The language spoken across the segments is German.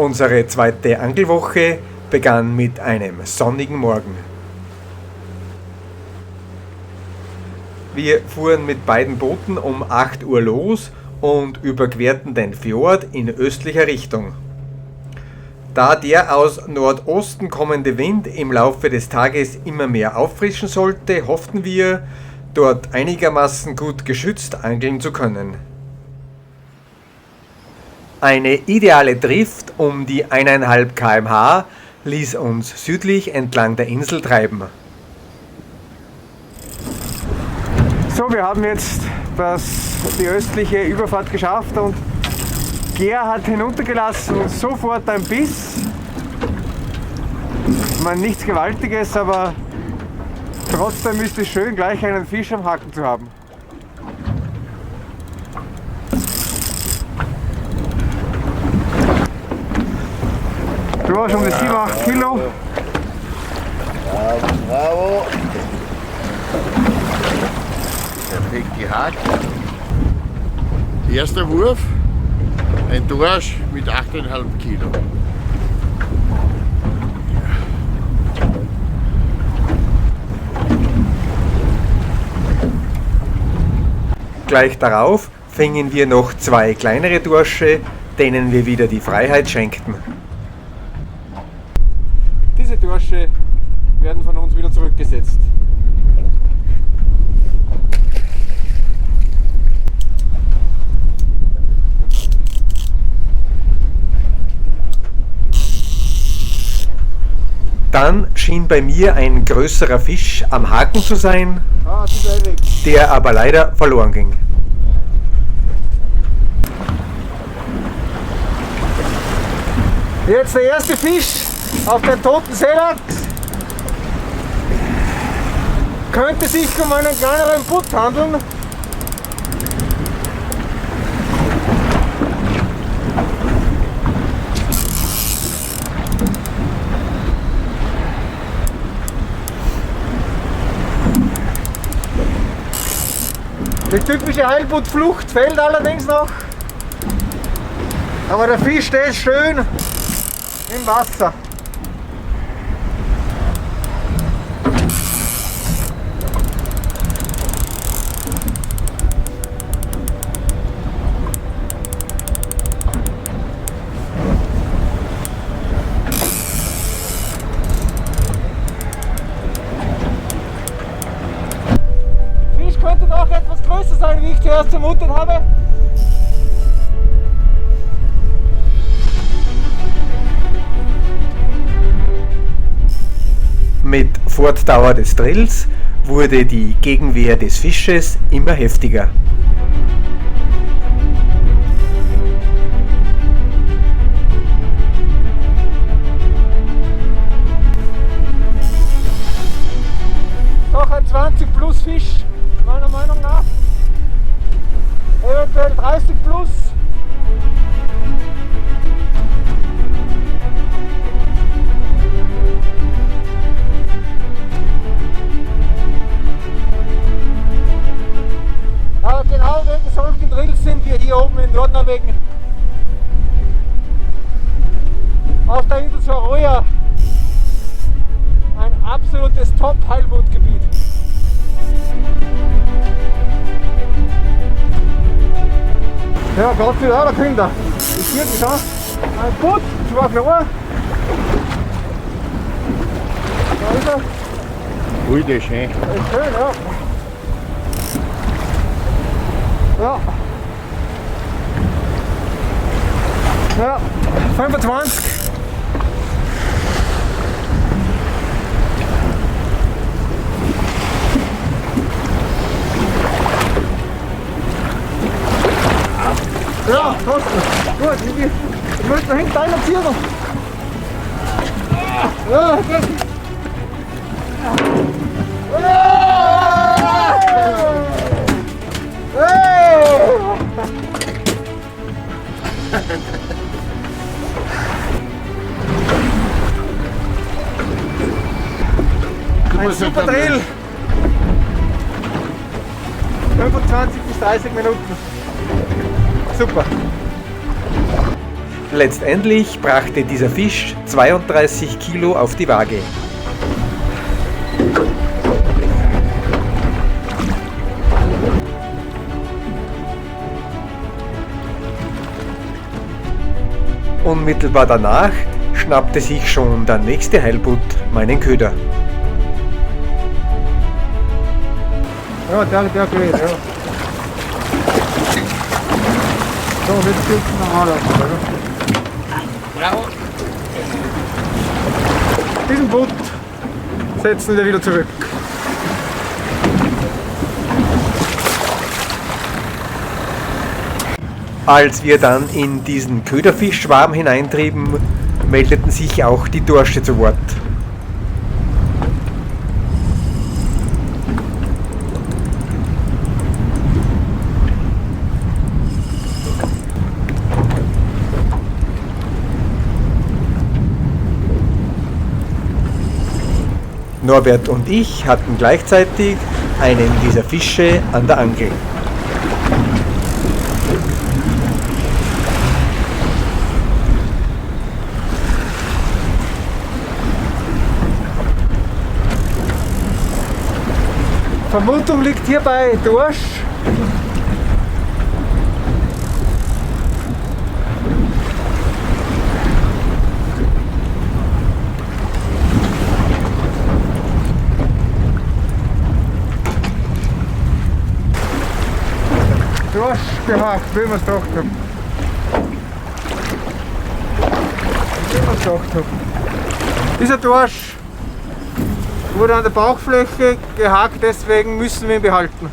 Unsere zweite Angelwoche begann mit einem sonnigen Morgen. Wir fuhren mit beiden Booten um 8 Uhr los und überquerten den Fjord in östlicher Richtung. Da der aus Nordosten kommende Wind im Laufe des Tages immer mehr auffrischen sollte, hofften wir, dort einigermaßen gut geschützt angeln zu können. Eine ideale Drift um die 1,5 km/h ließ uns südlich entlang der Insel treiben. So, wir haben jetzt die östliche Überfahrt geschafft und Ger hat hinuntergelassen und sofort ein Biss. Ich meine, nichts Gewaltiges, aber trotzdem ist es schön, gleich einen Fisch am Haken zu haben. Du hast um die 7-8 Kilo. Bravo. Perfekt gehakt. Erster Wurf, ein Dorsch mit 8,5 Kilo. Gleich darauf fingen wir noch 2 kleinere Dorsche, denen wir wieder die Freiheit schenkten. Diese Dorsche werden von uns wieder zurückgesetzt. Dann schien bei mir ein größerer Fisch am Haken zu sein, der aber leider verloren ging. Jetzt der erste Fisch auf den toten Seelachs. Könnte sich um einen kleineren Butt handeln. Die typische Heilbuttflucht fehlt allerdings noch. Aber der Fisch steht schön im Wasser. Fisch könnte doch etwas größer sein, wie ich zuerst vermutet habe. Mit Fortdauer des Drills wurde die Gegenwehr des Fisches immer heftiger. Noch ein 20 plus Fisch, meiner Meinung nach. Eventuell 30 plus. Aber genau wegen solchen Drills sind wir hier oben in Nordnorwegen auf der Insel Sørøya. Ein absolutes Top-Heilbuttgebiet. Ja, gerade wieder auch der Kinder. Ich sehe die schon. Ein Butt, 2 klar. Da ist er. Ui, der ist schön. Das ist schön, ja. Ja. Ja, 25. Ja, trotzdem. Gut, ich möchte da hinten einer ziehen. Ja, gut. Ein super Drill. 25 bis 30 Minuten. Super. Letztendlich brachte dieser Fisch 32 Kilo auf die Waage. Unmittelbar danach schnappte sich schon der nächste Heilbutt meinen Köder. Ja, der geht, ja. So, jetzt geht's normal aus, oder? Bravo. Diesen Boot setzen wir wieder zurück. Als wir dann in diesen Köderfischschwarm hineintrieben, meldeten sich auch die Dorsche zu Wort. Norbert und ich hatten gleichzeitig einen dieser Fische an der Angel. Vermutung liegt hier bei Dorsch. Dorsch gehakt, wie wir es gedacht haben. Wie wir es gedacht haben. Dieser Dorsch wurde an der Bauchfläche gehakt, deswegen müssen wir ihn behalten.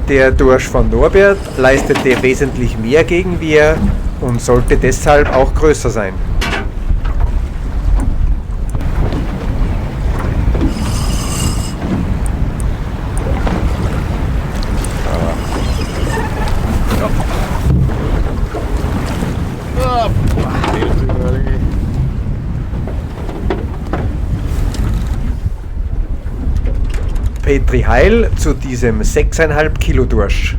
Der Dorsch von Norbert leistete wesentlich mehr Gegenwehr und sollte deshalb auch größer sein. Petri Heil zu diesem 6,5 Kilo Dorsch.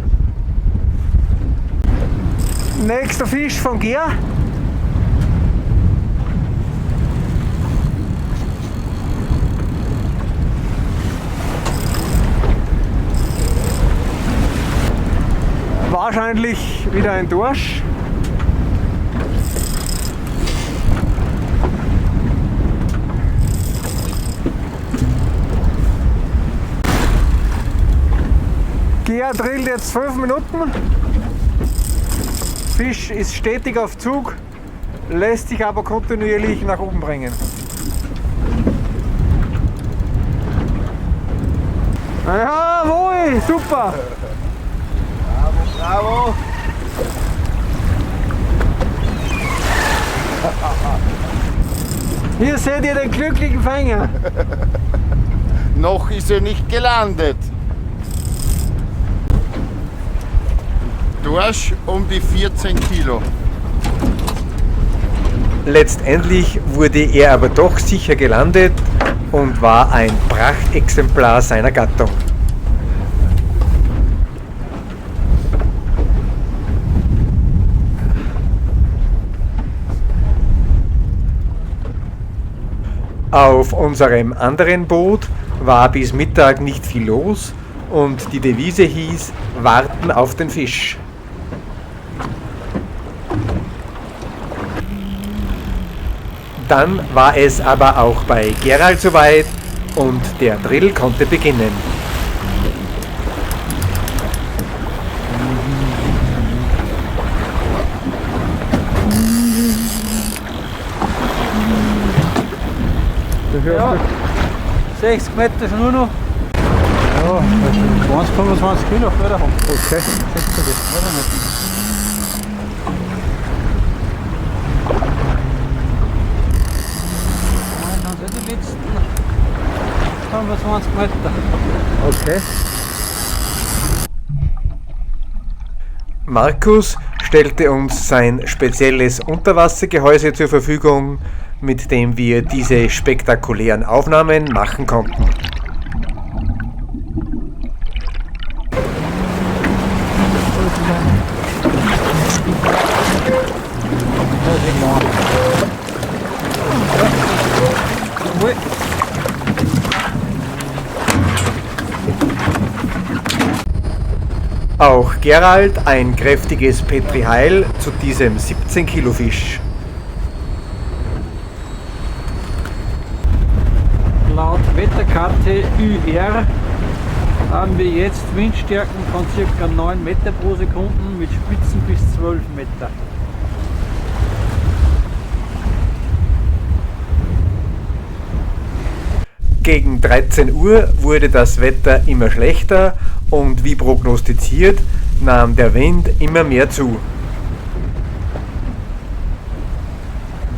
Nächster Fisch von Gehr. Wahrscheinlich wieder ein Dorsch. Gehr drillt jetzt 12 Minuten. Fisch ist stetig auf Zug, lässt sich aber kontinuierlich nach oben bringen. Jawohl, super! Bravo. Hier seht ihr den glücklichen Fänger. Noch ist er nicht gelandet. Dorsch um die 14 Kilo. Letztendlich wurde er aber doch sicher gelandet und war ein Prachtexemplar seiner Gattung. Auf unserem anderen Boot war bis Mittag nicht viel los und die Devise hieß Warten auf den Fisch. Dann war es aber auch bei Gerald soweit und der Drill konnte beginnen. Ja, 60 Meter schon nur noch. Ja, 25 Kilo Förder haben. Okay. Dann sind die letzten 25 Meter. Okay. Markus stellte uns sein spezielles Unterwassergehäuse zur Verfügung, mit dem wir diese spektakulären Aufnahmen machen konnten. Auch Gerald ein kräftiges Petri Heil zu diesem 17 Kilo Fisch. Laut Wetterkarte UR haben wir jetzt Windstärken von ca. 9 Meter pro Sekunde mit Spitzen bis 12 Meter. Gegen 13 Uhr wurde das Wetter immer schlechter und wie prognostiziert nahm der Wind immer mehr zu.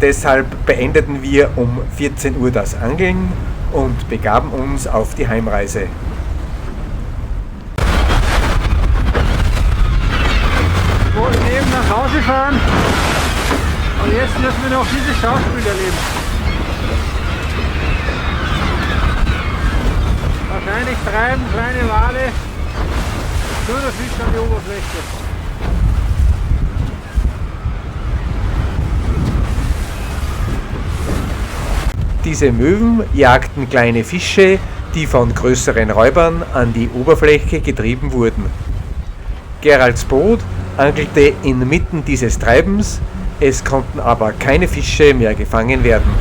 Deshalb beendeten wir um 14 Uhr das Angeln und begaben uns auf die Heimreise. Wir wollten eben nach Hause fahren und jetzt müssen wir noch dieses Schauspiel erleben. Wahrscheinlich treiben kleine Wale nur der Fisch an die Oberfläche. Diese Möwen jagten kleine Fische, die von größeren Räubern an die Oberfläche getrieben wurden. Geralds Boot angelte inmitten dieses Treibens, es konnten aber keine Fische mehr gefangen werden.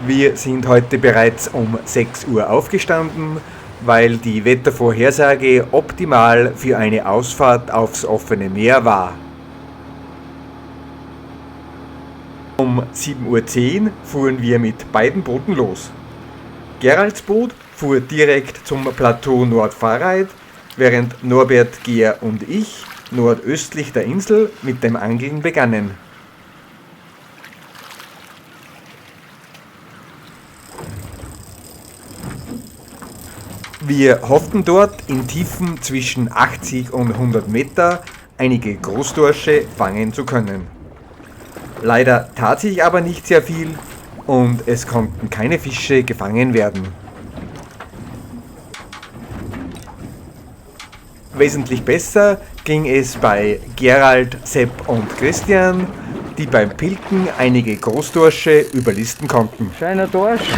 Wir sind heute bereits um 6 Uhr aufgestanden, weil die Wettervorhersage optimal für eine Ausfahrt aufs offene Meer war. Um 7:10 Uhr fuhren wir mit beiden Booten los. Geralds Boot fuhr direkt zum Plateau Nordfahrreit, während Norbert, Gehr und ich nordöstlich der Insel mit dem Angeln begannen. Wir hofften dort in Tiefen zwischen 80 und 100 Meter einige Großdorsche fangen zu können. Leider tat sich aber nicht sehr viel und es konnten keine Fische gefangen werden. Wesentlich besser ging es bei Gerald, Sepp und Christian, die beim Pilken einige Großdorsche überlisten konnten. Scheiner Dorsch,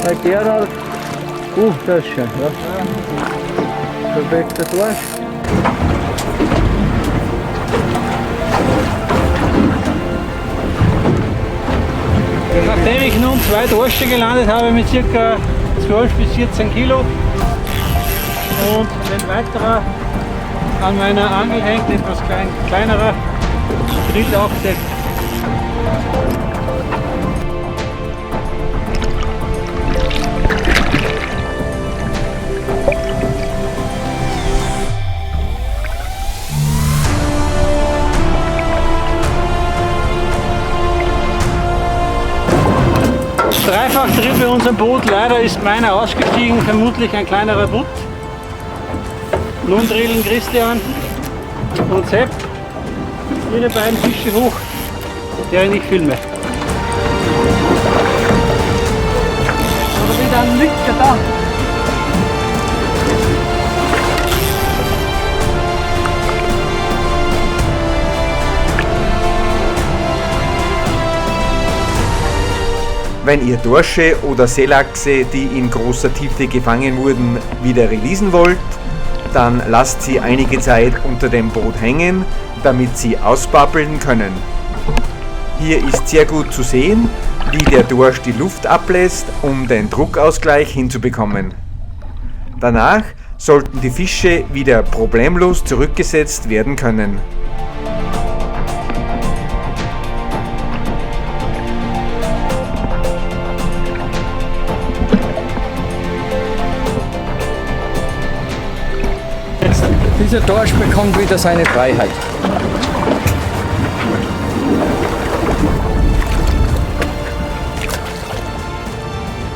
bei Gerald. Das ist schön, ja. Perfekter Dorsch. Nachdem ich nun 2 Dorsche gelandet habe mit ca. 12 bis 14 Kilo und ein weiterer an meiner Angel hängt, etwas kleinerer, drillt auch der. Dreifachtrieb bei unserem Boot, leider ist meiner ausgestiegen, vermutlich ein kleinerer Butt. Nun drillen Christian und Sepp ihre beiden Fische hoch, deren ich filme. Oder wieder ein Lücke da. Wenn ihr Dorsche oder Seelachse, die in großer Tiefe gefangen wurden, wieder releasen wollt, dann lasst sie einige Zeit unter dem Boot hängen, damit sie ausbabbeln können. Hier ist sehr gut zu sehen, wie der Dorsch die Luft ablässt, um den Druckausgleich hinzubekommen. Danach sollten die Fische wieder problemlos zurückgesetzt werden können. Dieser Dorsch bekommt wieder seine Freiheit.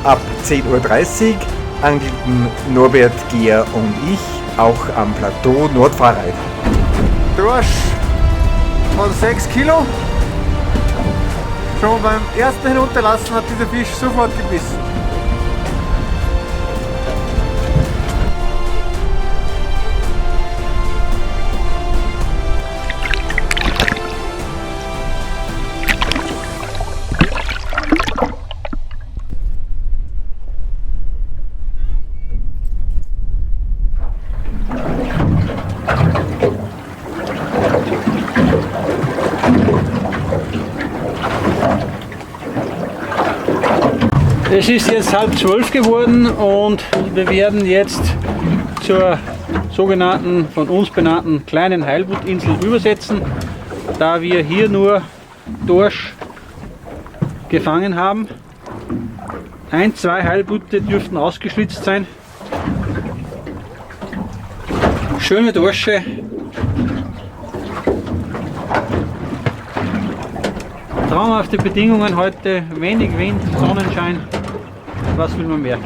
Ab 10:30 Uhr angelten Norbert, Gehr und ich auch am Plateau Nordfahrreit. Dorsch von 6 Kilo. Schon beim ersten Hinunterlassen hat dieser Fisch sofort gebissen. Es ist jetzt 11:30 geworden und wir werden jetzt zur sogenannten, von uns benannten kleinen Heilbuttinsel übersetzen, da wir hier nur Dorsch gefangen haben. 1, 2 Heilbutte dürften ausgeschlitzt sein. Schöne Dorsche. Traumhafte Bedingungen heute, wenig Wind, Sonnenschein. Was will man mehr?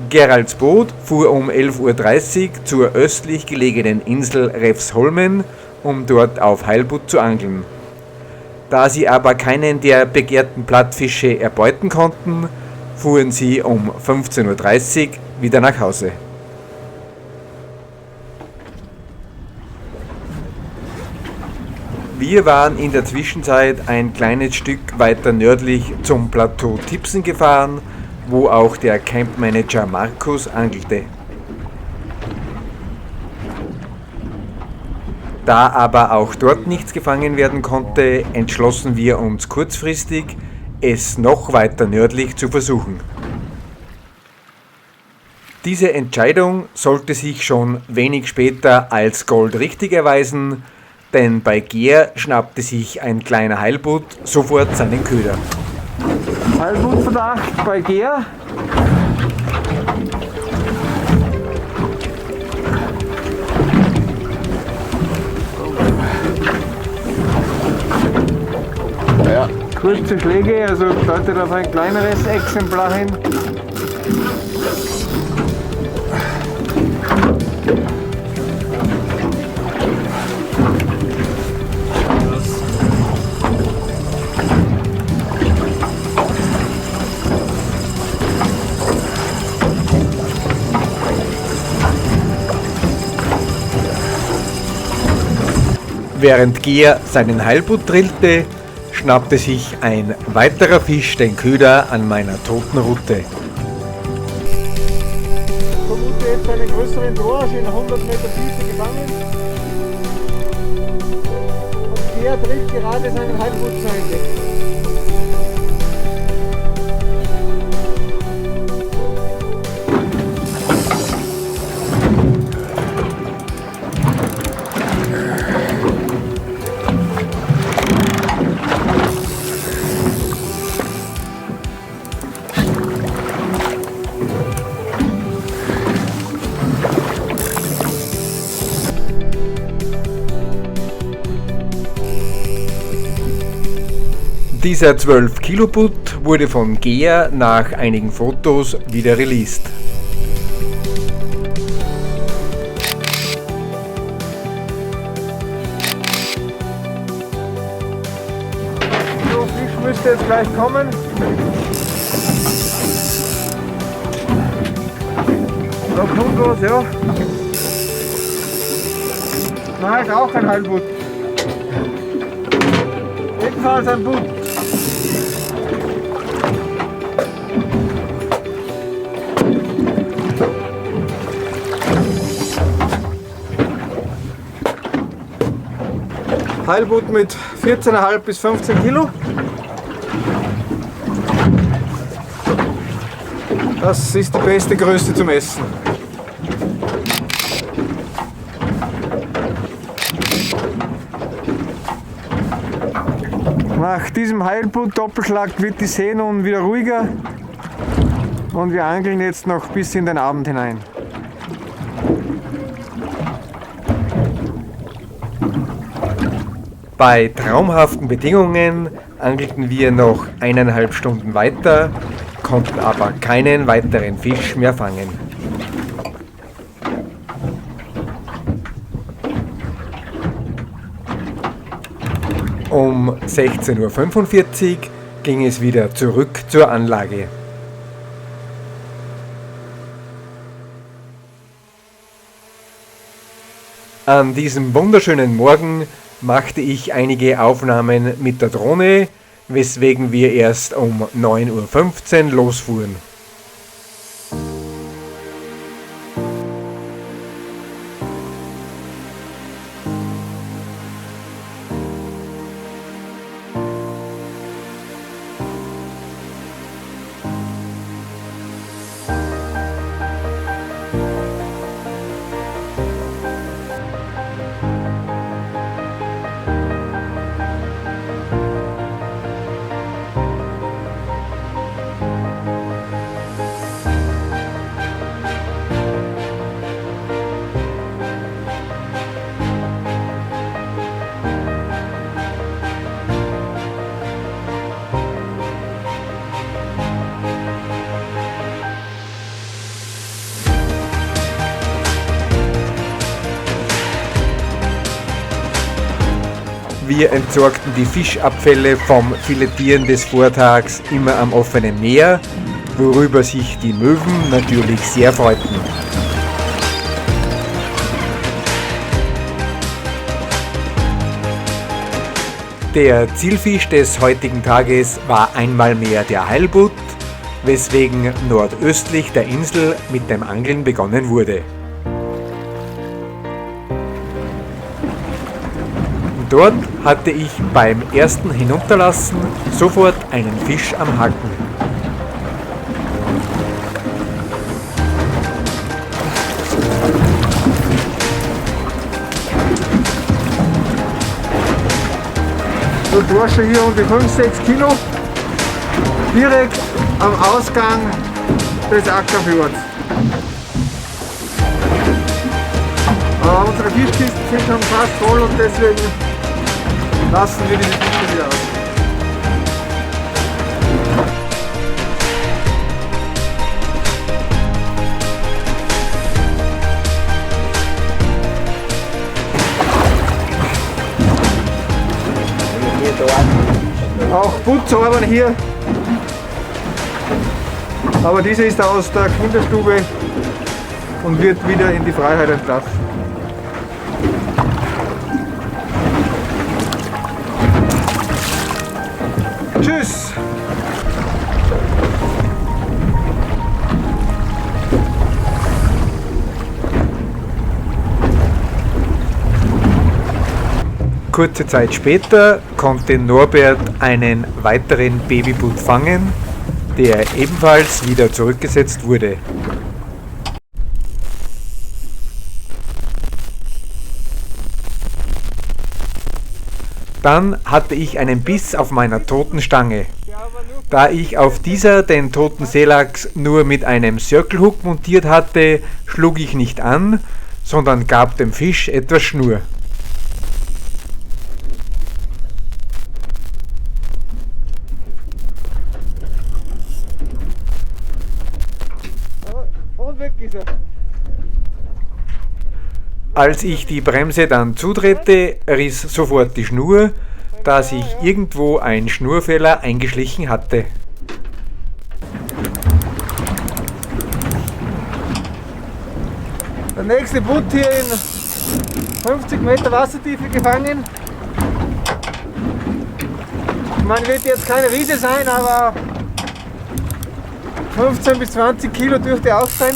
Geralds Boot fuhr um 11:30 Uhr zur östlich gelegenen Insel Refsholmen, um dort auf Heilbutt zu angeln. Da sie aber keinen der begehrten Plattfische erbeuten konnten, fuhren sie um 15:30 Uhr wieder nach Hause. Wir waren in der Zwischenzeit ein kleines Stück weiter nördlich zum Plateau Tipsen gefahren, wo auch der Campmanager Markus angelte. Da aber auch dort nichts gefangen werden konnte, entschlossen wir uns kurzfristig, es noch weiter nördlich zu versuchen. Diese Entscheidung sollte sich schon wenig später als goldrichtig erweisen, denn bei Gehr schnappte sich ein kleiner Heilbutt sofort seinen Köder. Heilbuttverdacht bei Gehr. Ja. Kurze Schläge, also deutet auf ein kleineres Exemplar hin. Während Gehr seinen Heilbutt drillte, schnappte sich ein weiterer Fisch den Köder an meiner toten Rute. Ich vermute jetzt einen größeren Dorsch in 100 Meter Tiefe gefangen. Und Gehr drillt gerade seinen Heilbutt zu Ende. Dieser 12 Kilo Butt wurde von Gehr nach einigen Fotos wieder released. So, Fisch müsste jetzt gleich kommen. Da kommt was, ja. Nein, ist auch ein Heilbutt. Ebenfalls ein Butt. Heilbutt mit 14,5 bis 15 Kilo. Das ist die beste Größe zum Essen. Nach diesem Heilbutt-Doppelschlag wird die See nun wieder ruhiger und wir angeln jetzt noch bis in den Abend hinein. Bei traumhaften Bedingungen angelten wir noch 1,5 Stunden weiter, konnten aber keinen weiteren Fisch mehr fangen. Um 16:45 Uhr ging es wieder zurück zur Anlage. An diesem wunderschönen Morgen machte ich einige Aufnahmen mit der Drohne, weswegen wir erst um 9:15 Uhr losfuhren. Wir entsorgten die Fischabfälle vom Filetieren des Vortags immer am offenen Meer, worüber sich die Möwen natürlich sehr freuten. Der Zielfisch des heutigen Tages war einmal mehr der Heilbutt, weswegen nordöstlich der Insel mit dem Angeln begonnen wurde. Dort hatte ich beim ersten Hinunterlassen sofort einen Fisch am Haken. So Dorsche hier um die 5-6 Kilo, direkt am Ausgang des Ackerfjords. Aber unsere Fischkisten sind schon fast voll und deswegen lassen wir diese Fische wieder aus. Auch Putzarbeiten hier. Aber diese ist aus der Kinderstube und wird wieder in die Freiheit entlassen. Tschüss! Kurze Zeit später konnte Norbert einen weiteren Babybutt fangen, der ebenfalls wieder zurückgesetzt wurde. Dann hatte ich einen Biss auf meiner toten Stange. Da ich auf dieser den toten Seelachs nur mit einem Circle Hook montiert hatte, schlug ich nicht an, sondern gab dem Fisch etwas Schnur. Und weg ist er. Als ich die Bremse dann zudrehte, riss sofort die Schnur, da sich irgendwo ein Schnurfehler eingeschlichen hatte. Der nächste Butt hier in 50 Meter Wassertiefe gefangen. Man wird jetzt keine Riese sein, aber 15 bis 20 Kilo dürfte auch sein.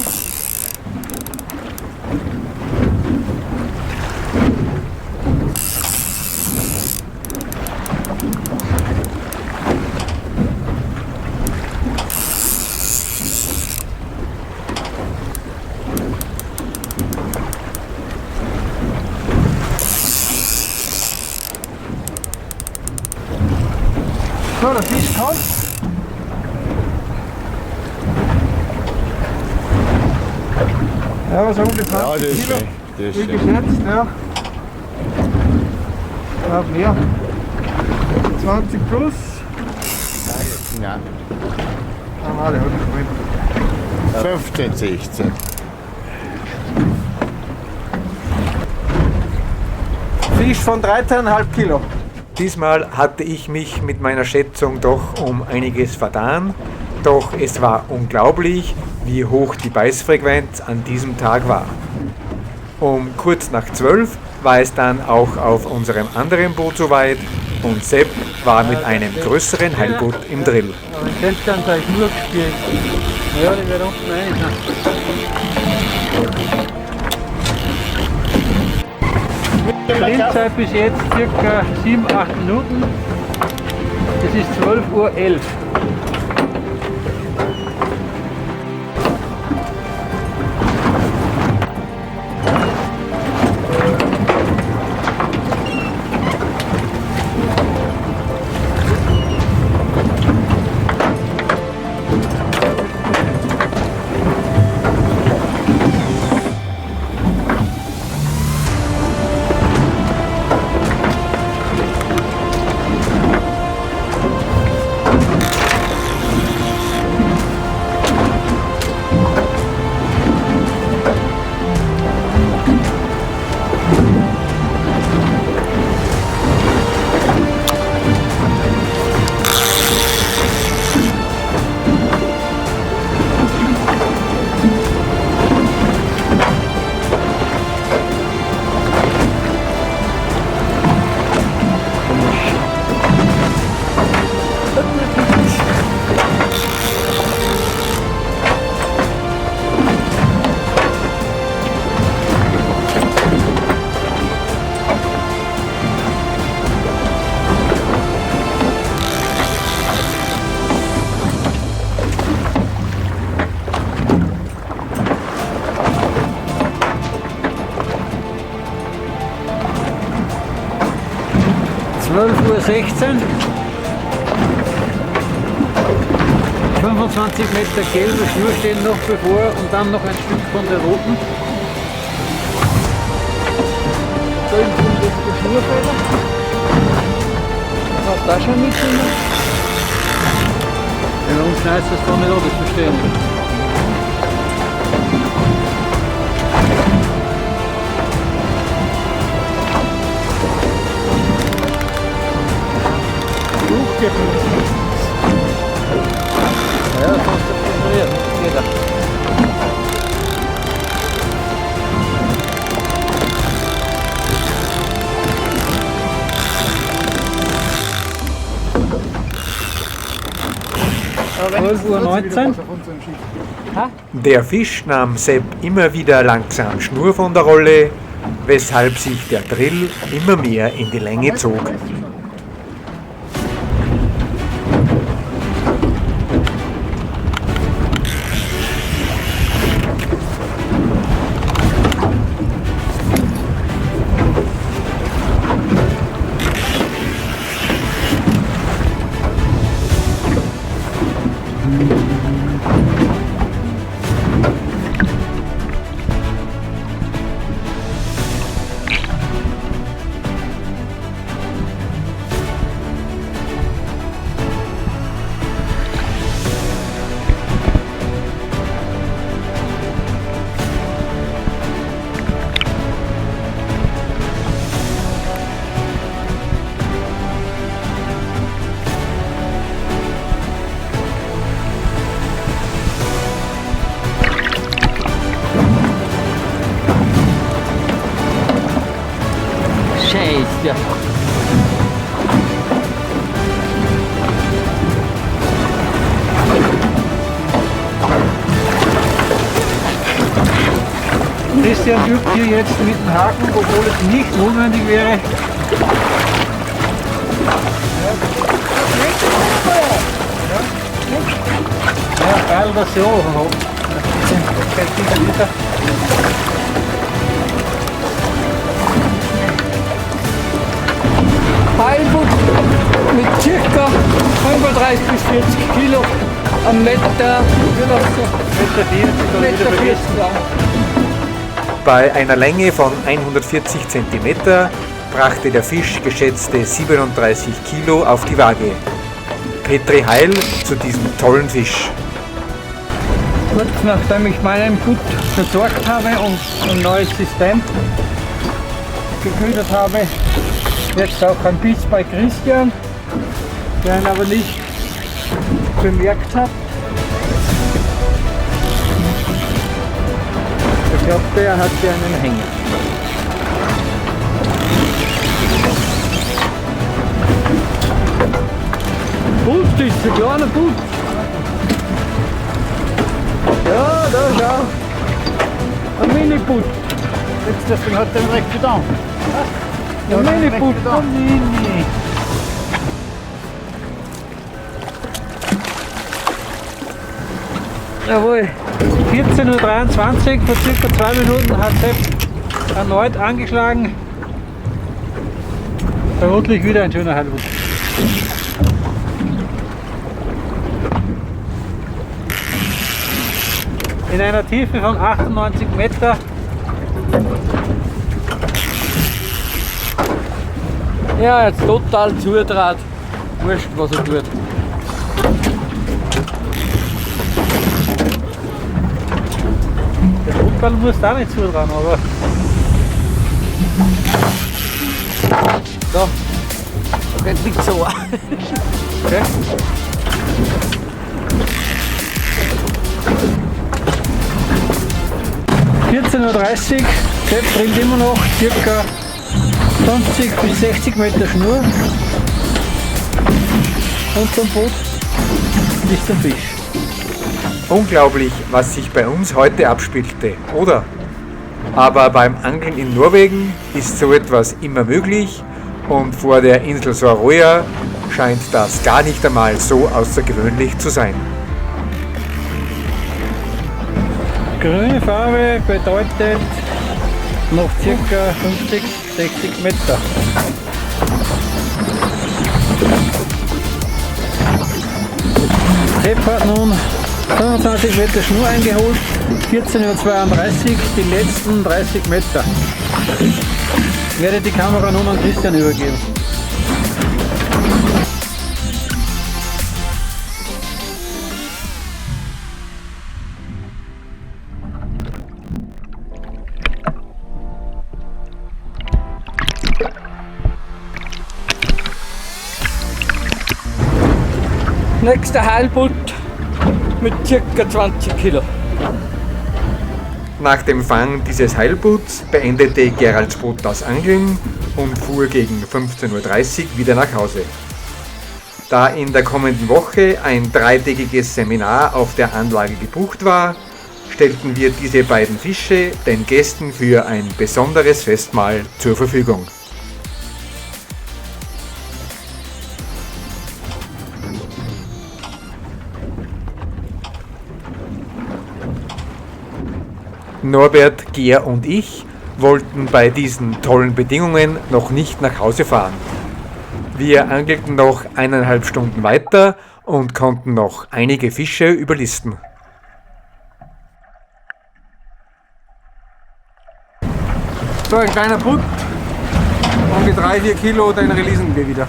So, der Fisch kommt. Ja, so um die 20 Ja, das ist Kilo. schön. Das ist Wie schön. geschätzt, ja. Ja, mehr. 20 plus. Ja, Ah, der hat nicht mehr. 15, 16. Fisch von 13,5 Kilo. Diesmal hatte ich mich mit meiner Schätzung doch um einiges vertan, doch es war unglaublich, wie hoch die Beißfrequenz an diesem Tag war. Um kurz nach 12 war es dann auch auf unserem anderen Boot soweit und Sepp war mit einem größeren Heilboot im Drill. Aber ich könnte dann gleich nur gespielt. Ja, die wird unten rein. Spielzeit bis jetzt ca. 7-8 Minuten. Es ist 12:11 Uhr. 12:16 Uhr. 25 Meter gelbe Schnur stehen noch bevor und dann noch ein Stück von der roten. Da hinten ist der Schnurfeder. Was da schon mit drin? Ja, warum schneidest du das da nicht an, das verstehe ich nicht. Ja, das hast du präpariert. Geht da. Uhr 19. Der Fisch nahm Sepp immer wieder langsam Schnur von der Rolle, weshalb sich der Drill immer mehr in die Länge zog. Scheiße. Christian übt hier jetzt mit dem Haken, obwohl es nicht notwendig wäre. Ja, geil, dass sie oben haben. Heilboot mit ca. 35 bis 40 Kilo am Meter, Meter 40 lang. Bei einer Länge von 140 cm brachte der Fisch geschätzte 37 Kilo auf die Waage. Petri Heil zu diesem tollen Fisch. Kurz nachdem ich meinen Put versorgt habe und ein neues System geködert habe, Jetzt auch ein Biss bei Christian, der ihn aber nicht bemerkt hat. Ich glaube, der hat ja einen Hänger. Butt ist ein kleiner Butt. Ja, da schau. Ein Mini-Butt. Deswegen hat er ihn recht getan. Ein Mini-Butt, ein Mini. Jawohl. 14:23 Uhr, vor circa 2 Minuten hat Sepp erneut angeschlagen. Vermutlich wieder ein schöner Heilbutt. In einer Tiefe von 98 Meter. Ja, jetzt total zudraht. Wurscht, was er tut. Der Rotball muss da nicht zu dran, aber. Da. Jetzt liegt so. Okay. (14:30 Uhr), Sepp trinkt immer noch ca. 50 bis 60 Meter Schnur. Unterm Boot ist der Fisch. Unglaublich, was sich bei uns heute abspielte, oder? Aber beim Angeln in Norwegen ist so etwas immer möglich und vor der Insel Soroja scheint das gar nicht einmal so außergewöhnlich zu sein. Grüne Farbe bedeutet noch ca. 50, 60 Meter. Sepp hat nun 25 Meter Schnur eingeholt, 14:32 Uhr, die letzten 30 Meter. Ich werde die Kamera nun an Christian übergeben. Nächster Heilbutt mit ca. 20 Kilo. Nach dem Fang dieses Heilbutts beendete Gerald Spott das Angeln und fuhr gegen 15:30 Uhr wieder nach Hause. Da in der kommenden Woche ein 3-tägiges Seminar auf der Anlage gebucht war, stellten wir diese beiden Fische den Gästen für ein besonderes Festmahl zur Verfügung. Norbert, Ger und ich wollten bei diesen tollen Bedingungen noch nicht nach Hause fahren. Wir angelten noch 1,5 Stunden weiter und konnten noch einige Fische überlisten. So, ein kleiner Butt. Und mit 3-4 Kilo, den releasen wir wieder.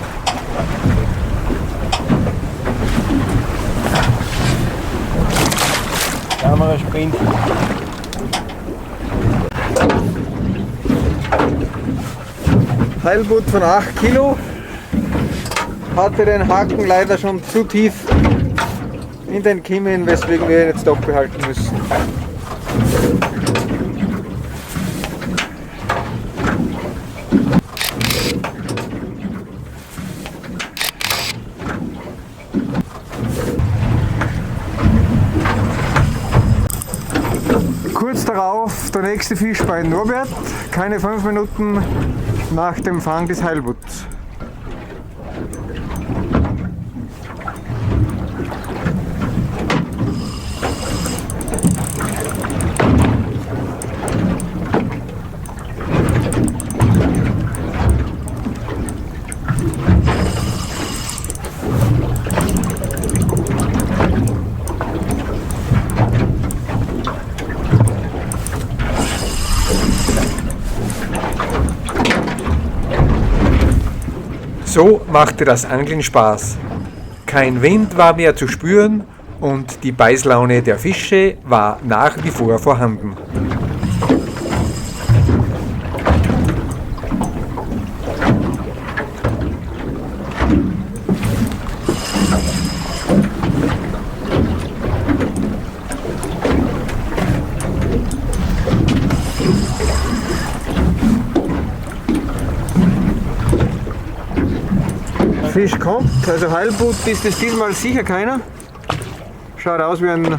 Kamera springt. Heilbutt von 8 Kilo. Hatte den Haken leider schon zu tief in den Kiemen, weswegen wir ihn jetzt doch behalten müssen. Kurz darauf der nächste Fisch bei Norbert, keine 5 Minuten nach dem Fang des Heilbutts. So machte das Angeln Spaß. Kein Wind war mehr zu spüren und die Beißlaune der Fische war nach wie vor vorhanden. Fisch kommt, also Heilbutt ist es diesmal sicher keiner. Schaut aus wie ein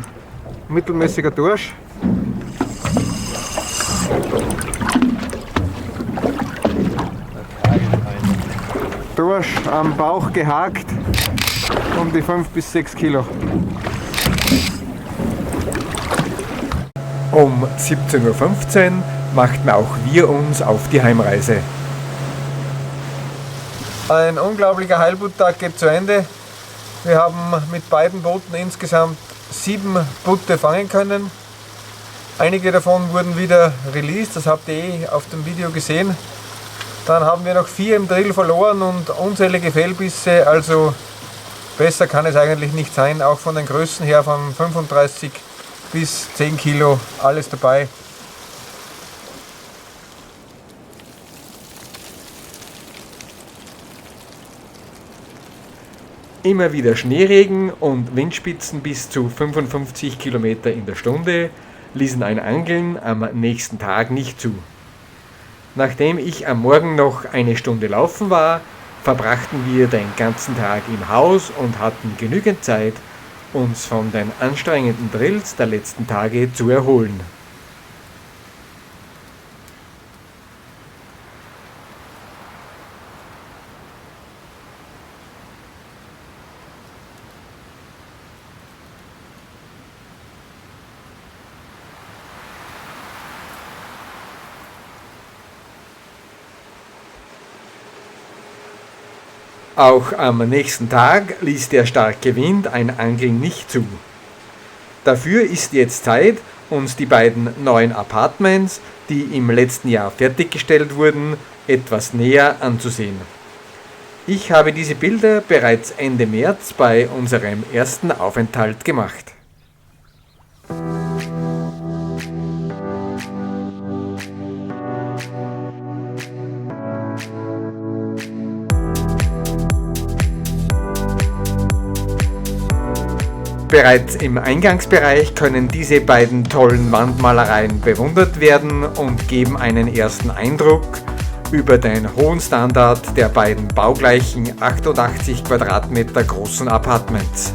mittelmäßiger Dorsch. Dorsch am Bauch gehakt, um die 5 bis 6 Kilo. Um 17:15 Uhr machten auch wir uns auf die Heimreise. Ein unglaublicher Heilbutttag geht zu Ende. Wir haben mit beiden Booten insgesamt 7 Butte fangen können. Einige davon wurden wieder released, das habt ihr auf dem Video gesehen. Dann haben wir noch 4 im Drill verloren und unzählige Fehlbisse, also besser kann es eigentlich nicht sein. Auch von den Größen her von 35 bis 10 Kilo, alles dabei. Immer wieder Schneeregen und Windspitzen bis zu 55 Kilometer in der Stunde ließen ein Angeln am nächsten Tag nicht zu. Nachdem ich am Morgen noch eine Stunde laufen war, verbrachten wir den ganzen Tag im Haus und hatten genügend Zeit, uns von den anstrengenden Drills der letzten Tage zu erholen. Auch am nächsten Tag ließ der starke Wind ein Angeln nicht zu. Dafür ist jetzt Zeit, uns die beiden neuen Apartments, die im letzten Jahr fertiggestellt wurden, etwas näher anzusehen. Ich habe diese Bilder bereits Ende März bei unserem ersten Aufenthalt gemacht. Bereits im Eingangsbereich können diese beiden tollen Wandmalereien bewundert werden und geben einen ersten Eindruck über den hohen Standard der beiden baugleichen 88 Quadratmeter großen Apartments.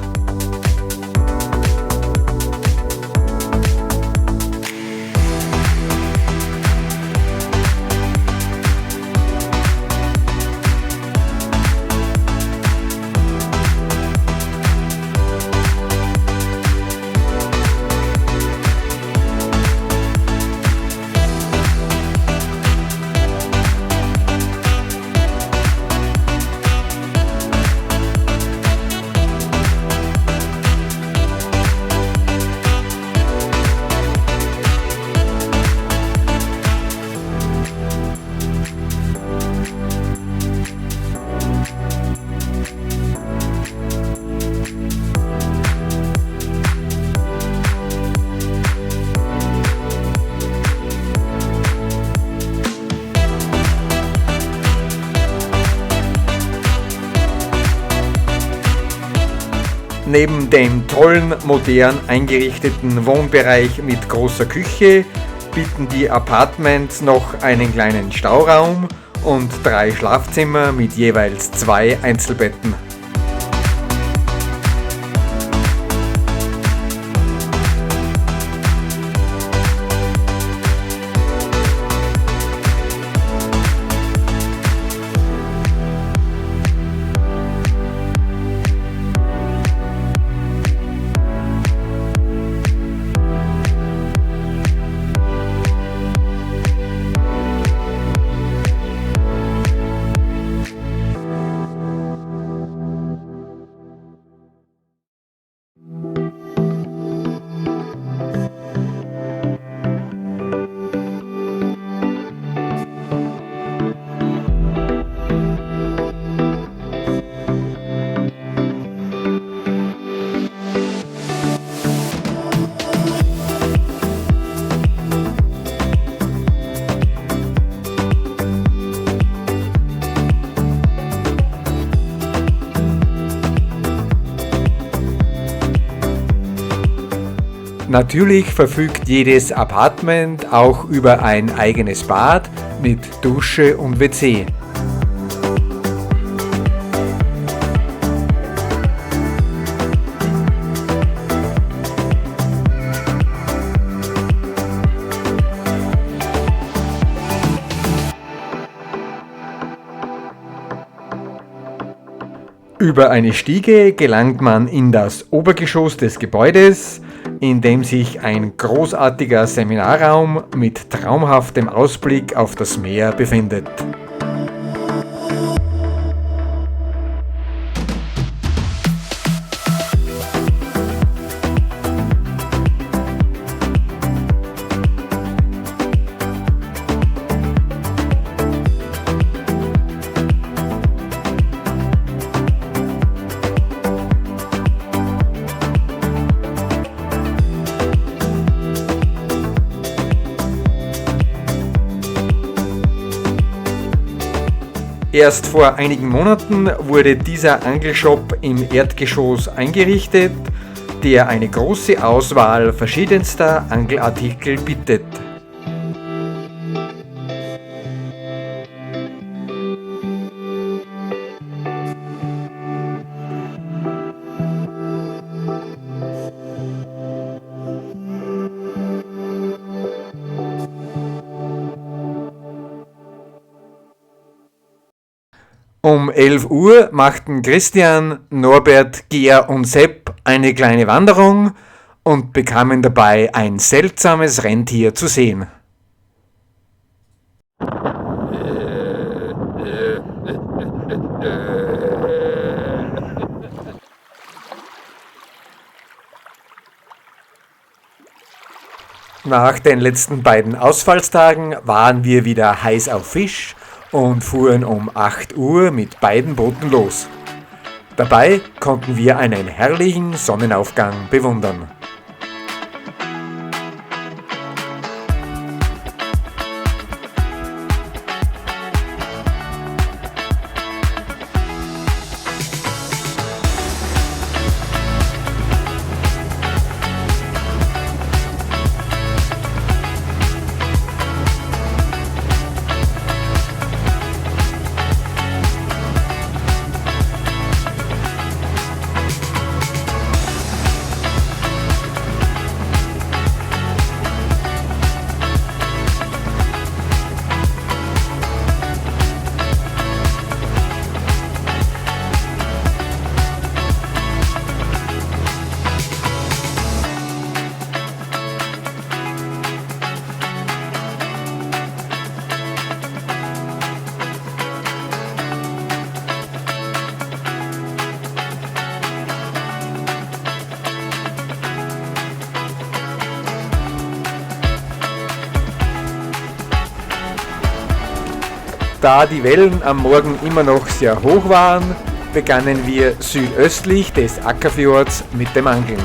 Neben dem tollen, modern eingerichteten Wohnbereich mit großer Küche bieten die Apartments noch einen kleinen Stauraum und 3 Schlafzimmer mit jeweils 2 Einzelbetten. Natürlich verfügt jedes Apartment auch über ein eigenes Bad mit Dusche und WC. Über eine Stiege gelangt man in das Obergeschoss des Gebäudes, in dem sich ein großartiger Seminarraum mit traumhaftem Ausblick auf das Meer befindet. Erst vor einigen Monaten wurde dieser Angelshop im Erdgeschoss eingerichtet, der eine große Auswahl verschiedenster Angelartikel bietet. Um 11 Uhr machten Christian, Norbert, Geer und Sepp eine kleine Wanderung und bekamen dabei ein seltsames Rentier zu sehen. Nach den letzten beiden Ausfallstagen waren wir wieder heiß auf Fisch und fuhren um 8 Uhr mit beiden Booten los. Dabei konnten wir einen herrlichen Sonnenaufgang bewundern. Da die Wellen am Morgen immer noch sehr hoch waren, begannen wir südöstlich des Ackerfjords mit dem Angeln.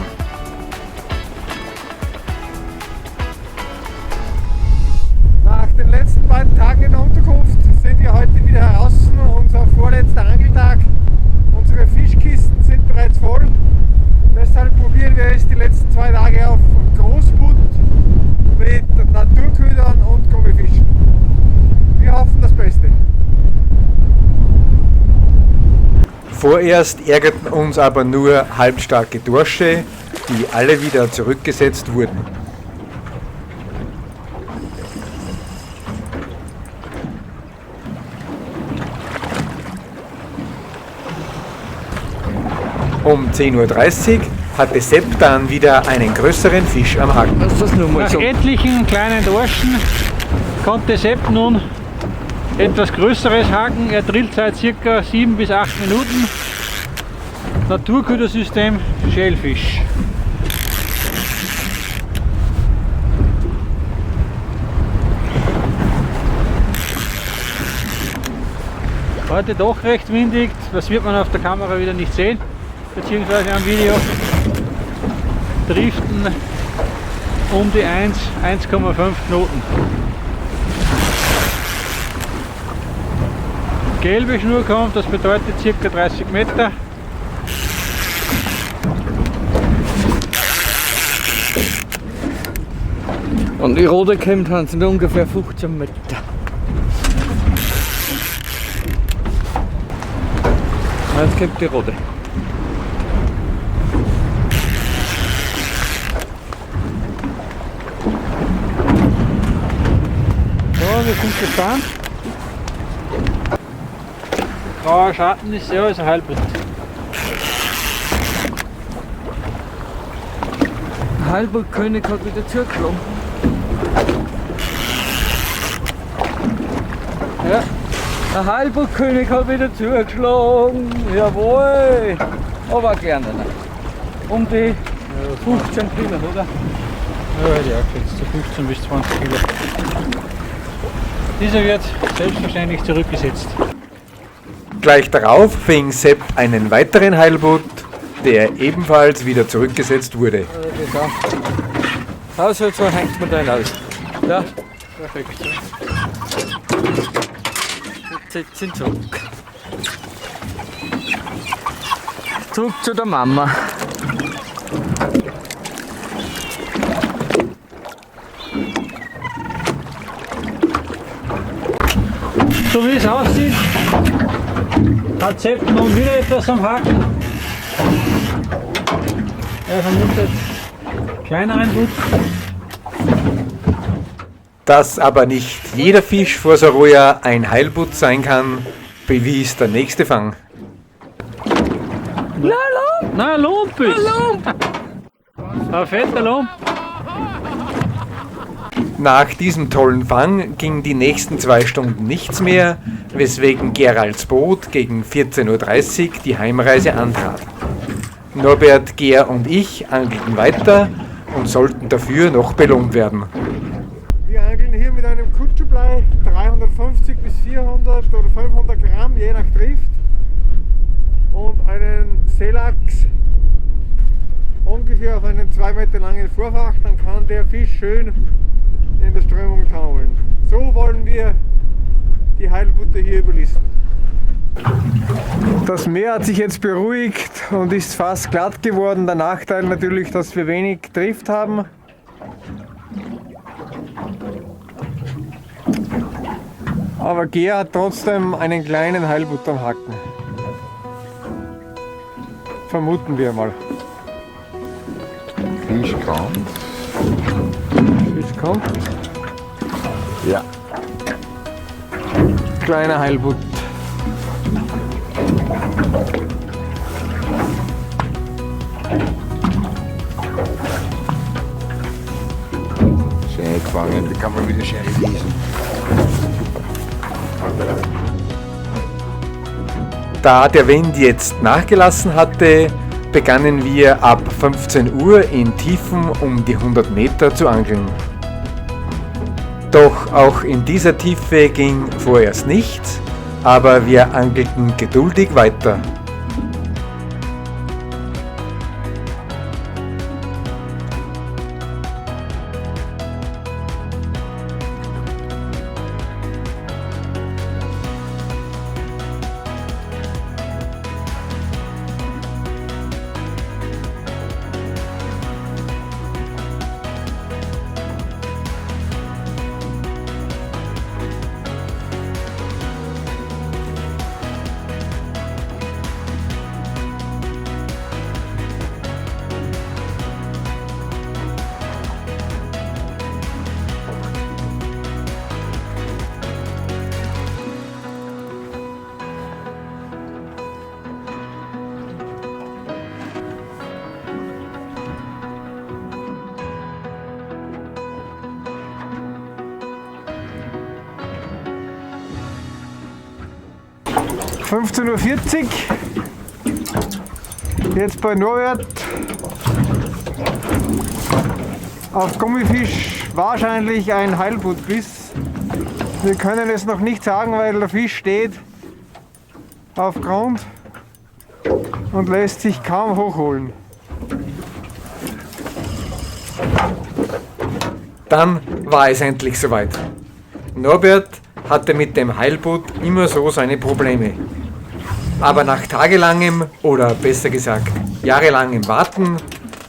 Nach den letzten beiden Tagen in der Unterkunft sind wir heute wieder heraus. Unser vorletzter Angeltag. Unsere Fischkisten sind bereits voll. Deshalb probieren wir es die letzten 2 Tage auf Großbutt mit Naturködern und Gummifischen. Wir hoffen das Beste. Vorerst ärgerten uns aber nur halbstarke Dorsche, die alle wieder zurückgesetzt wurden. Um 10:30 Uhr hatte Sepp dann wieder einen größeren Fisch am Haken. Nach etlichen kleinen Dorschen konnte Sepp nun etwas größeres haken. Er drillt seit ca. 7 bis 8 Minuten. Naturködersystem Schellfisch. Heute doch recht windig, das wird man auf der Kamera wieder nicht sehen, beziehungsweise am Video. Driften um die 1,5 Knoten. Gelbe Schnur kommt, das bedeutet ca. 30 Meter. Und die Rode kommt, haben sie ungefähr 15 Meter. Jetzt kommt die Rode. So, wir sind gefahren. Grauer Schatten ist ja also Heilbutt. Heilbuttkönig hat wieder zugeschlagen. Ja, der Heilbuttkönig hat wieder zugeschlagen. Jawohl. Aber gerne nicht. Um die 15 Kilo, oder? Ja, hätte ich auch geschätzt, so 15 bis 20 Kilo. Dieser wird selbstverständlich zurückgesetzt. Gleich darauf fing Sepp einen weiteren Heilbutt, der ebenfalls wieder zurückgesetzt wurde. Haushalts so hängt man dann aus. Ja, Perfekt. jetzt sind zurück. Zurück zu der Mama. So wie es aussieht, hat Sepp nun wieder etwas am Haken. Er vermutet kleineren Butt. Dass aber nicht jeder Fisch vor Saroja ein Heilbutt sein kann, bewies der nächste Fang. Na, Lump ist! Ein fetter Lump. Nach diesem tollen Fang ging die nächsten 2 Stunden nichts mehr, weswegen Geralds Boot gegen 14:30 Uhr die Heimreise antrat. Norbert, Ger und ich angelten weiter und sollten dafür noch belohnt werden. Wir angeln hier mit einem Kutschblei 350 bis 400 oder 500 Gramm, je nach Trift, und einen Seelachs ungefähr auf einen 2 Meter langen Vorfach. Dann kann der Fisch schön in der Strömung taumeln. So wollen wir die Heilbutte hier überlisten. Das Meer hat sich jetzt beruhigt und ist fast glatt geworden. Der Nachteil natürlich, dass wir wenig Trift haben. Aber Ger hat trotzdem einen kleinen Heilbutt am Haken. Vermuten wir mal. Fisch kommt. Fisch kommt. Ja. Kleiner Heilbutt. Schön gefangen, die kann man wieder schön lesen. Da der Wind jetzt nachgelassen hatte, begannen wir ab 15 Uhr in Tiefen um die 100 Meter zu angeln. Doch auch in dieser Tiefe ging vorerst nichts, aber wir angelten geduldig weiter. – 15:40 Uhr. Jetzt bei Norbert. Auf Gummifisch wahrscheinlich ein Heilbuttbiss. Wir können es noch nicht sagen, weil der Fisch steht auf Grund und lässt sich kaum hochholen. Dann war es endlich soweit. Norbert hatte mit dem Heilbutt immer so seine Probleme. Aber nach tagelangem oder besser gesagt jahrelangem Warten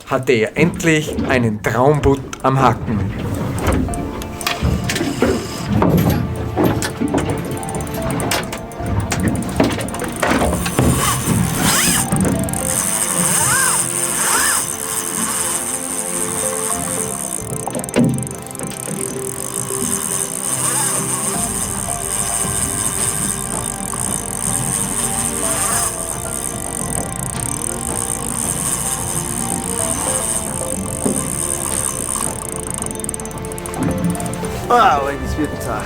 hatte er endlich einen Traumbutt am Haken. Ah, aber das wird zart.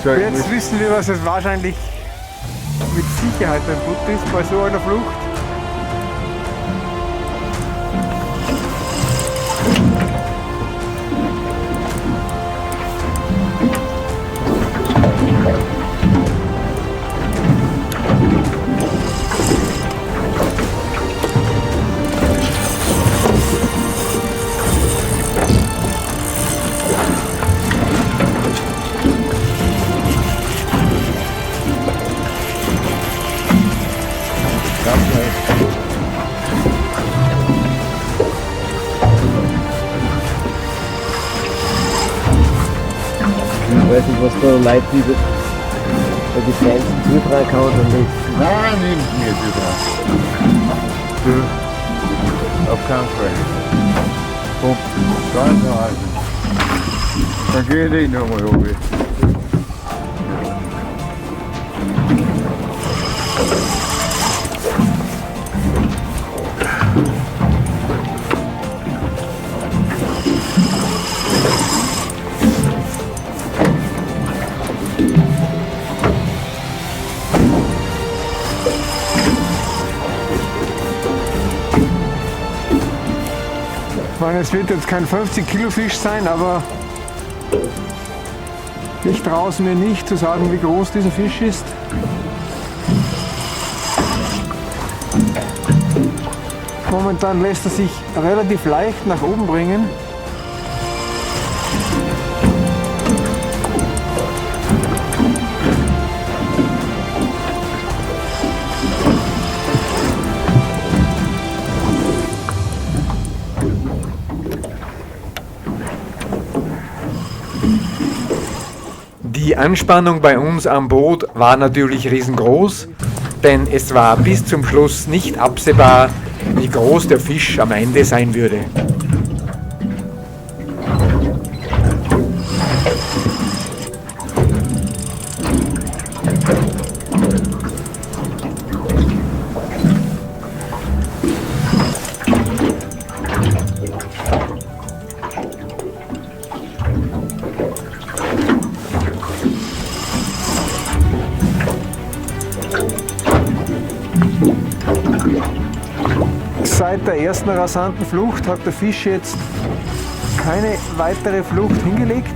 So, jetzt wissen wir, was es wahrscheinlich mit Sicherheit beim Boot ist bei so einer Flucht. Ich weiß nicht, was da Leute, die die Feinsten zutragen kann oder nicht. Nein, nimmt mir die drauf. Auf keinen Fall. Hopp, ganz halten. Dann geht ich nochmal hoch. Ich meine, es wird jetzt kein 50 Kilo Fisch sein, aber ich traue es mir nicht zu sagen, wie groß dieser Fisch ist. Momentan lässt er sich relativ leicht nach oben bringen. Die Anspannung bei uns am Boot war natürlich riesengroß, denn es war bis zum Schluss nicht absehbar, wie groß der Fisch am Ende sein würde. Seit der ersten rasanten Flucht hat der Fisch jetzt keine weitere Flucht hingelegt.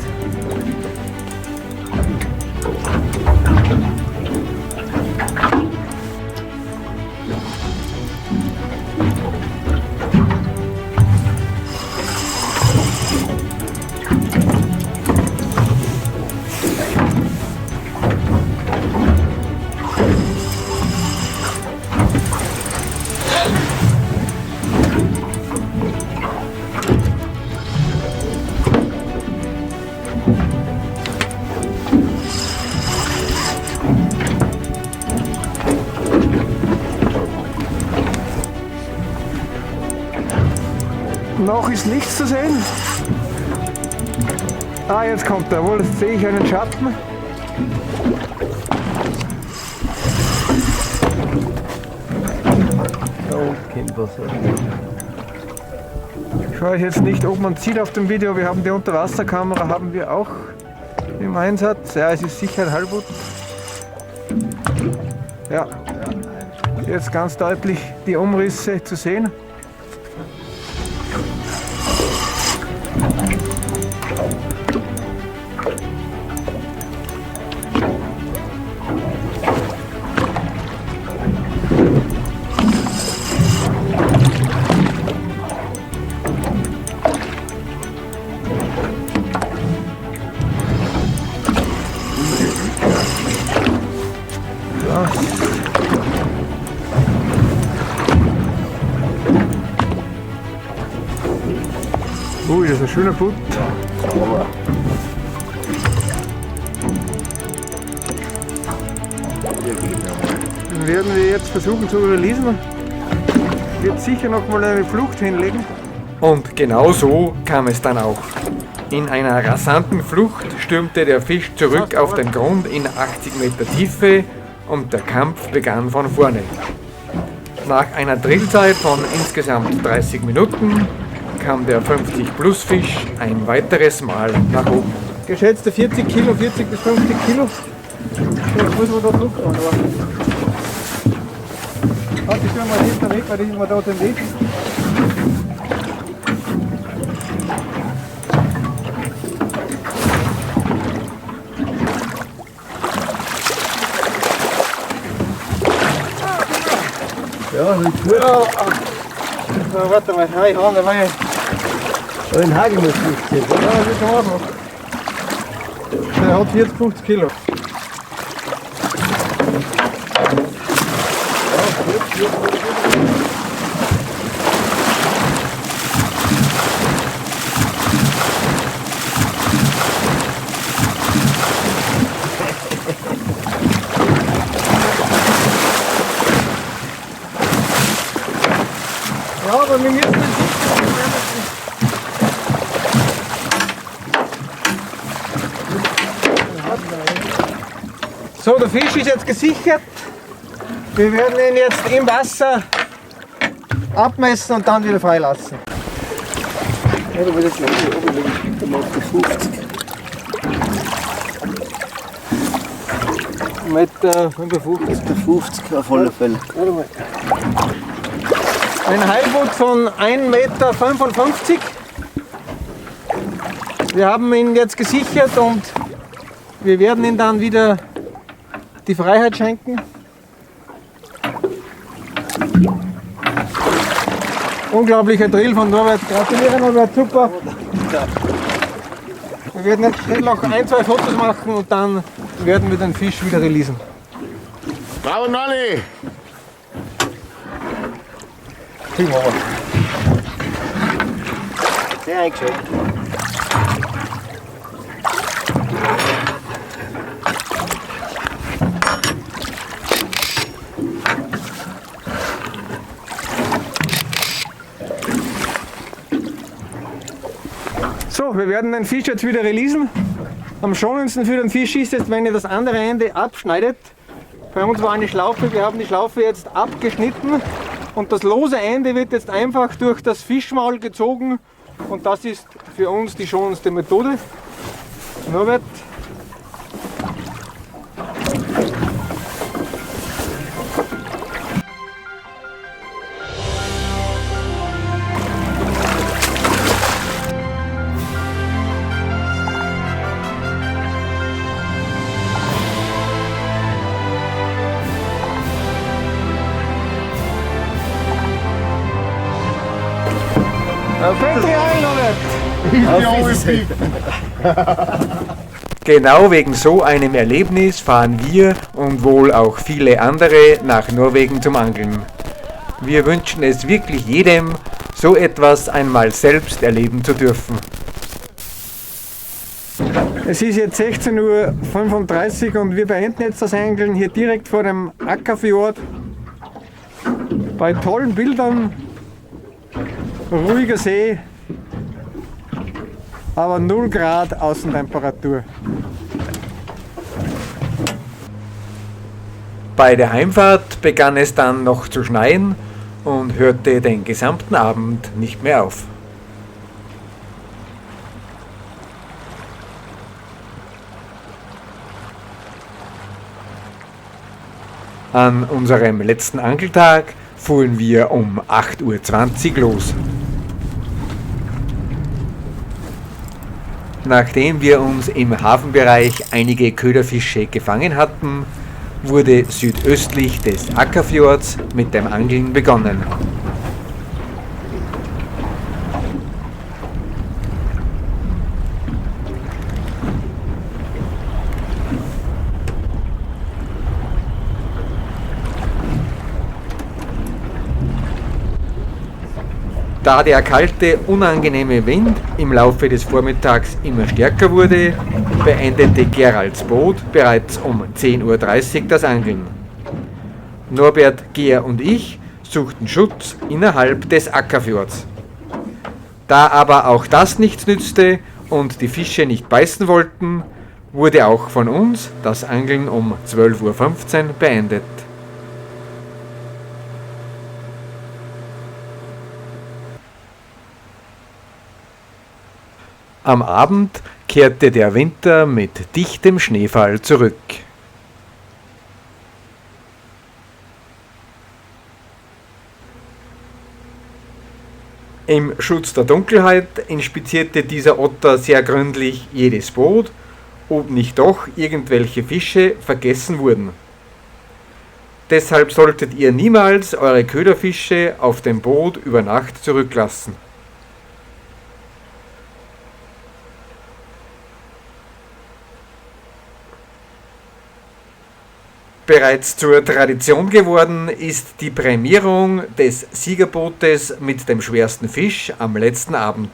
Noch ist nichts zu sehen. Ah, jetzt kommt er. Wohl, jetzt sehe ich einen Schatten. Ich weiß jetzt nicht, ob man sieht auf dem Video, wir haben die Unterwasserkamera, haben wir auch im Einsatz. Ja, es ist sicher ein Halbut. Ja, jetzt ganz deutlich die Umrisse zu sehen. ist ein schöner Butt. Sauber. Den werden wir jetzt versuchen zu releasen. Wird sicher noch mal eine Flucht hinlegen. Und genau so kam es dann auch. In einer rasanten Flucht stürmte der Fisch zurück auf den Grund in 80 Meter Tiefe und der Kampf begann von vorne. Nach einer Drillzeit von insgesamt 30 Minuten kam der 50-Plus-Fisch ein weiteres Mal nach oben. Geschätzte 40 Kilo, 40 bis 50 Kilo. Jetzt muss man da Druck an. Halt die Stürmer hinten weg, weil die immer da den Weg. Ja, das ist gut. So, warte mal, ich habe dabei. Den Hagel muss nicht ziehen. Ja, das ist in Ordnung. Der hat 40, 50 Kilo. Ja, aber wir müssen so, der Fisch ist jetzt gesichert. Wir werden ihn jetzt im Wasser abmessen und dann wieder freilassen. Ja, du willst nicht oben liegen. Da macht er 50. Meter 55. Der 50 auf alle Fälle. Warte mal. Ein Heilbutt von 1,55 Meter. Wir haben ihn jetzt gesichert und wir werden ihn dann wieder die Freiheit schenken. Unglaublicher Drill von Norbert. Gratuliere Norbert, super. Wir werden jetzt schnell noch 1, 2 Fotos machen und dann werden wir den Fisch wieder releasen. Bravo, Nolli! Kriegen wir aber. Sehr eingeschaltet. So, wir werden den Fisch jetzt wieder releasen. Am schonendsten für den Fisch ist es, wenn ihr das andere Ende abschneidet. Bei uns war eine Schlaufe, wir haben die Schlaufe jetzt abgeschnitten und das lose Ende wird jetzt einfach durch das Fischmaul gezogen und das ist für uns die schonendste Methode. Norbert. Fällt dir ein, Norbert! Genau wegen so einem Erlebnis fahren wir und wohl auch viele andere nach Norwegen zum Angeln. Wir wünschen es wirklich jedem, so etwas einmal selbst erleben zu dürfen. Es ist jetzt 16:35 Uhr und wir beenden jetzt das Angeln hier direkt vor dem Ackerfjord. Bei tollen Bildern, ruhiger See, aber 0 Grad Außentemperatur. Bei der Heimfahrt begann es dann noch zu schneien und hörte den gesamten Abend nicht mehr auf. An unserem letzten Angeltag fuhren wir um 8:20 Uhr los. Nachdem wir uns im Hafenbereich einige Köderfische gefangen hatten, wurde südöstlich des Ackerfjords mit dem Angeln begonnen. Da der kalte, unangenehme Wind im Laufe des Vormittags immer stärker wurde, beendete Geralds Boot bereits um 10:30 Uhr das Angeln. Norbert, Gehr und ich suchten Schutz innerhalb des Ackerfjords. Da aber auch das nichts nützte und die Fische nicht beißen wollten, wurde auch von uns das Angeln um 12:15 Uhr beendet. Am Abend kehrte der Winter mit dichtem Schneefall zurück. Im Schutz der Dunkelheit inspizierte dieser Otter sehr gründlich jedes Boot, ob nicht doch irgendwelche Fische vergessen wurden. Deshalb solltet ihr niemals eure Köderfische auf dem Boot über Nacht zurücklassen. Bereits zur Tradition geworden ist die Prämierung des Siegerbootes mit dem schwersten Fisch am letzten Abend.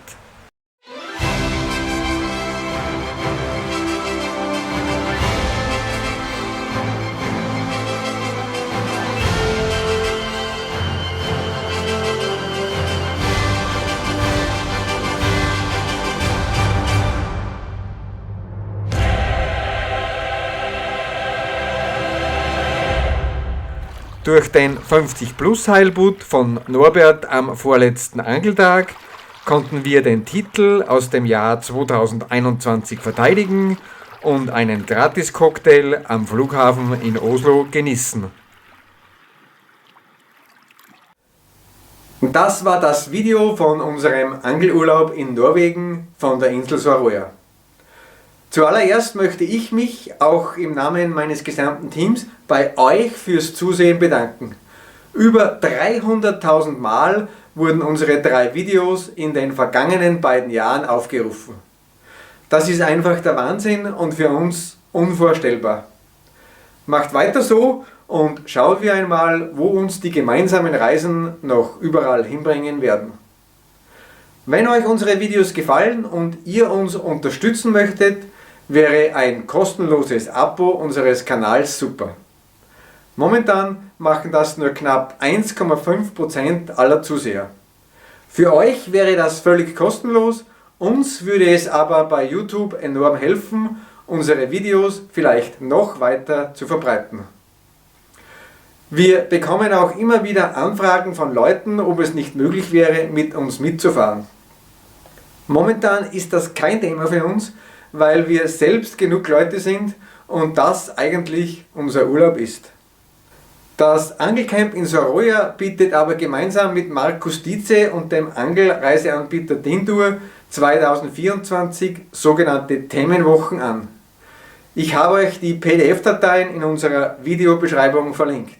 Durch den 50+ Heilbutt von Norbert am vorletzten Angeltag konnten wir den Titel aus dem Jahr 2021 verteidigen und einen Gratis-Cocktail am Flughafen in Oslo genießen. Und das war das Video von unserem Angelurlaub in Norwegen von der Insel Sørøya. Zuallererst möchte ich mich auch im Namen meines gesamten Teams bei euch fürs Zusehen bedanken. Über 300.000 Mal wurden unsere 3 Videos in den vergangenen beiden Jahren aufgerufen. Das ist einfach der Wahnsinn und für uns unvorstellbar. Macht weiter so und schauen wir einmal, wo uns die gemeinsamen Reisen noch überall hinbringen werden. Wenn euch unsere Videos gefallen und ihr uns unterstützen möchtet, wäre ein kostenloses Abo unseres Kanals super. Momentan machen das nur knapp 1,5% aller Zuseher. Für euch wäre das völlig kostenlos, uns würde es aber bei YouTube enorm helfen, unsere Videos vielleicht noch weiter zu verbreiten. Wir bekommen auch immer wieder Anfragen von Leuten, ob es nicht möglich wäre, mit uns mitzufahren. Momentan ist das kein Thema für uns, weil wir selbst genug Leute sind und das eigentlich unser Urlaub ist. Das Angelcamp in Sørøya bietet aber gemeinsam mit Markus Dietze und dem Angelreiseanbieter Tindur 2024 sogenannte Themenwochen an. Ich habe euch die PDF-Dateien in unserer Videobeschreibung verlinkt.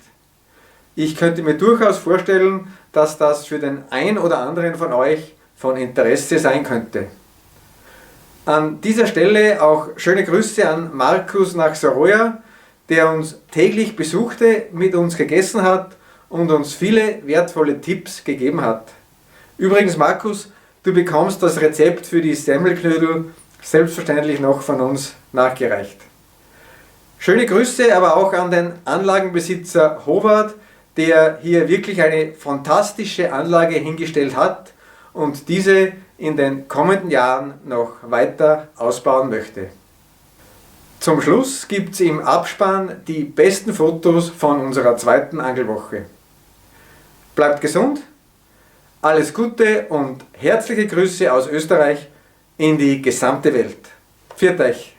Ich könnte mir durchaus vorstellen, dass das für den ein oder anderen von euch von Interesse sein könnte. An dieser Stelle auch schöne Grüße an Markus nach Sørøya, der uns täglich besuchte, mit uns gegessen hat und uns viele wertvolle Tipps gegeben hat. Übrigens Markus, du bekommst das Rezept für die Semmelknödel selbstverständlich noch von uns nachgereicht. Schöne Grüße aber auch an den Anlagenbesitzer Håvard, der hier wirklich eine fantastische Anlage hingestellt hat und diese in den kommenden Jahren noch weiter ausbauen möchte. Zum Schluss gibt es im Abspann die besten Fotos von unserer zweiten Angelwoche. Bleibt gesund, alles Gute und herzliche Grüße aus Österreich in die gesamte Welt. Pfiat euch!